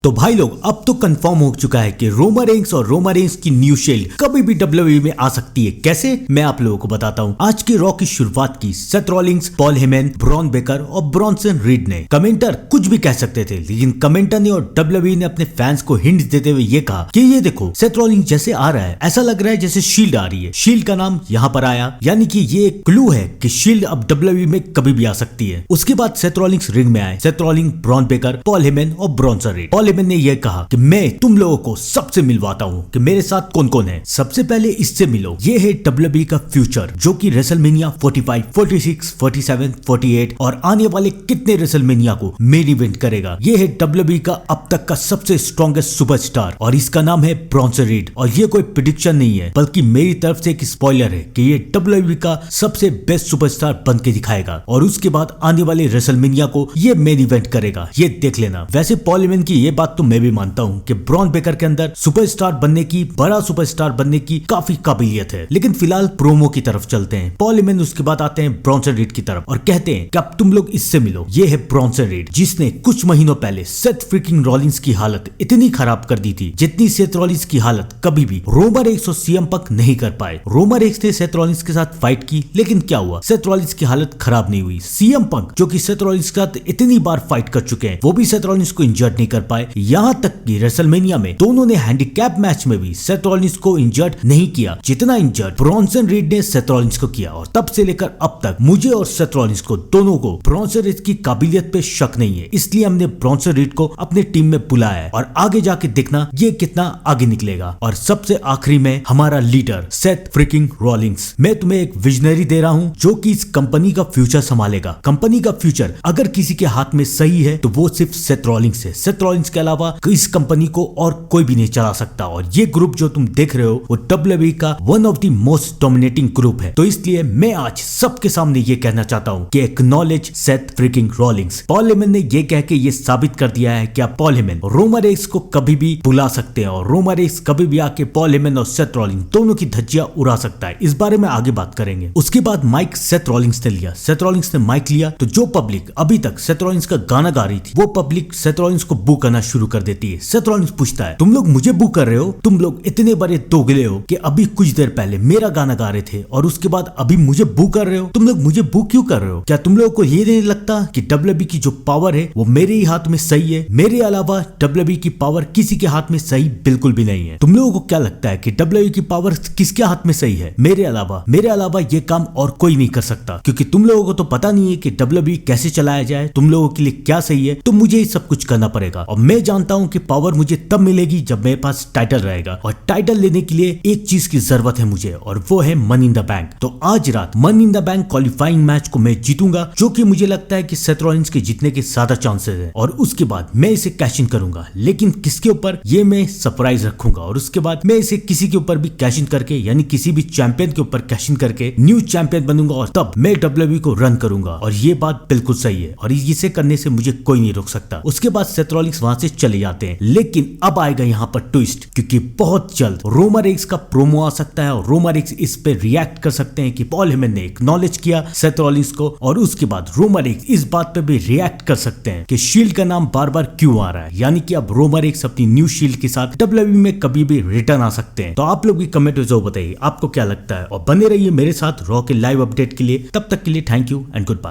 तो भाई लोग अब तो कंफर्म हो चुका है कि रोमन रेंस और रोमन रेंस की न्यू शील्ड कभी भी डब्ल्यूडब्ल्यूई में आ सकती है। कैसे, मैं आप लोगों को बताता हूँ। आज के रॉ की शुरुआत की Seth Rollins, Paul Heyman, Bron Breakker और ब्रॉन्सन रीड ने। कमेंटर कुछ भी कह सकते थे, लेकिन कमेंटर ने और डब्ल्यूडब्ल्यूई ने अपने फैंस को हिंट देते हुए ये कहा कि ये देखो सेथ रॉलिंस जैसे आ रहा है, ऐसा लग रहा है जैसे शील्ड आ रही है। शील्ड का नाम यहाँ पर आया, यानी कि ये एक क्लू है कि शील्ड अब डब्ल्यूडब्ल्यूई में कभी भी आ सकती है। उसके बाद सेथ रॉलिंस रिंग में आए। Seth Rollins, Bron Breakker, Paul Heyman और ब्रॉन्सन रीड। पॉल हेमन ने यह कहा कि मैं तुम लोगों को सबसे मिलवाता हूँ कि मेरे साथ कौन कौन है। सबसे पहले इससे मिलो, ये है डब्ल्यूडब्ल्यूई का फ्यूचर, जो कि रेसलमेनिया 45, 46, 47, 48 और आने वाले कितने रेसलमेनिया को मेन इवेंट करेगा। ये है डब्ल्यूडब्ल्यूई का अब तक का सबसे स्ट्रॉन्गेस्ट सुपरस्टार और इसका नाम है ब्रॉन्सन रीड। और ये कोई प्रेडिक्शन नहीं है, बल्कि मेरी तरफ से एक स्पॉइलर है कि ये डब्ल्यूडब्ल्यूई का सबसे बेस्ट सुपरस्टार बन के दिखाएगा और उसके बाद आने वाले रेसलमेनिया को ये मेन इवेंट करेगा। ये देख लेना। वैसे पॉल हेमन की ये बात तो मैं भी मानता हूँ कि ब्रॉन बेकर के अंदर सुपरस्टार बनने की, बड़ा सुपरस्टार बनने की काफी काबिलियत है। लेकिन फिलहाल प्रोमो की तरफ चलते हैं। पॉल हेमन उसके बाद आते हैं ब्रॉन्सन रीड की तरफ और कहते हैं कि अब तुम लोग इससे मिलो। ये है ब्रॉन्सन रीड, जिसने कुछ महीनों पहले सेथ फ्रीकिंग रॉलिंस की हालत इतनी खराब कर दी थी जितनी सेथ रॉलिंस की हालत कभी भी रोमन रेंस और सीएम पंक नहीं कर पाए। रोमन रेंस ने सेथ रॉलिंस के साथ फाइट की, लेकिन क्या हुआ, सेथ रॉलिंस की हालत खराब नहीं हुई। सीएम पंक, जो कि सेथ रॉलिंस के साथ इतनी बार फाइट कर चुके हैं, वो भी सेथ रॉलिंस को इंजर्ड नहीं कर पाए। यहाँ तक कि रेसलमेनिया में दोनों ने हैंडीकैप मैच में भी सेथ रॉलिंस को इंजर्ड नहीं किया, जितना इंजर्ड ब्रॉन्सन रीड ने सेथ रॉलिंस को किया। और तब से लेकर अब तक मुझे और सेथ रॉलिंस को, दोनों को ब्रॉन्सन रीड की काबिलियत पे शक नहीं है, इसलिए हमने ब्रॉन्सन रीड को अपने टीम में बुलाया है और आगे जाके देखना ये कितना आगे निकलेगा। और सबसे आखिरी में हमारा लीडर सेथ फ्रीकिंग रॉलिंस। मैं तुम्हें एक विजनरी दे रहा हूँ जो कि इस कंपनी का फ्यूचर संभालेगा। कंपनी का फ्यूचर अगर किसी के हाथ में सही है तो वो सिर्फ सेथ रॉलिंस है। सेथ रॉलिंस के अलावा इस कंपनी को और कोई भी नहीं चला सकता। और ये ग्रुप जो तुम देख रहे हो वो डब्ल्यूडब्ल्यूई का one of the most dominating group है। तो इसलिए मैं आज सबके सामने ये कहना चाहता हूँ कि acknowledge Seth freaking Rollins. Paul हेमन ने ये कह के ये साबित कर दिया है कि आप पॉल हेमन रोमन रेंस को कभी भी बुला सकते हैं और रोमन रेंस कभी भी आके पॉल हेमन और सेथ रॉलिंस दोनों की धज्जियां उड़ा सकता है। इस बारे में आगे बात करेंगे। उसके बाद माइक सेथ रॉलिंस ने लिया। सेथ रॉलिंस ने माइक लिया तो जो पब्लिक अभी तक सेथ रॉलिंस का गाना गा रही थी, वो पब्लिक सेथ रॉलिंस को बू करना शुरू कर देती है। सेथ रॉलिंस पूछता है, तुम लोग मुझे बू कर रहे हो? तुम लोग इतने बड़े दोगले हो कि अभी कुछ देर पहले मेरा गाना गा रहे थे और उसके बाद अभी मुझे बू कर रहे हो। तुम लोग मुझे बू क्यों कर रहे हो? क्या तुम लोगों को ये नहीं लगता कि डब्ल्यूडब्ल्यूई की जो पावर है वो मेरे ही हाथ में सही है? मेरे अलावा डब्ल्यूडब्ल्यूई की पावर किसी के हाथ में सही बिल्कुल भी नहीं है। तुम लोगों को क्या लगता है कि डब्ल्यूडब्ल्यूई की पावर किसके हाथ में सही है? मेरे अलावा ये काम और कोई नहीं कर सकता, क्योंकि तुम लोगों को तो पता नहीं है कि डब्ल्यूडब्ल्यूई कैसे चलाया जाए, तुम लोगों के लिए क्या सही है। तो मुझे सब कुछ करना पड़ेगा और मैं जानता हूँ कि पावर मुझे तब मिलेगी जब मेरे पास टाइटल रहेगा। और टाइटल लेने के लिए एक चीज की जरूरत है मुझे, और वो है मनी इन द बैंक। तो आज रात money in the bank qualifying match को मैं जीतूंगा, जो कि मुझे लगता है कि सेथ रॉलिंस के जीतने के ज्यादा चांसेस है। और उसके बाद मैं इसे कैश इन करूंगा, लेकिन किसके ऊपर ये मैं सरप्राइज रखूंगा। और उसके बाद मैं इसे किसी के ऊपर भी कैश इन करके, यानी किसी भी चैंपियन के ऊपर कैश इन करके न्यू चैंपियन बनूंगा और तब मैं डब्ल्यूडब्ल्यूई को रन करूंगा। और ये बात बिल्कुल सही है और इसे करने से मुझे कोई नहीं रोक सकता। उसके बाद सेथ रॉलिंस वहां से चले जाते हैं, लेकिन अब आएगा यहाँ पर ट्विस्ट, क्योंकि बहुत जल्द रोमन रेंस का प्रोमो आ सकता है और रोमन रेंस इस पे रिएक्ट कर सकते हैं कि पॉल हेमन ने एक्नॉलेज किया सेथ रॉलिंस को। और उसके बाद रोमन रेंस इस बात पे भी रिएक्ट कर सकते हैं कि शील्ड का नाम बार बार क्यों आ रहा है, यानी कि अब रोमन रेंस अपनी न्यू शील्ड के साथ डब्ल्यूडब्ल्यूई में कभी भी रिटर्न आ सकते हैं। तो आप लोग भी कमेंट में जरूर बताइए आपको क्या लगता है और बने रहिए मेरे साथ रॉ के लाइव अपडेट के लिए। तब तक के लिए thank you and good bye.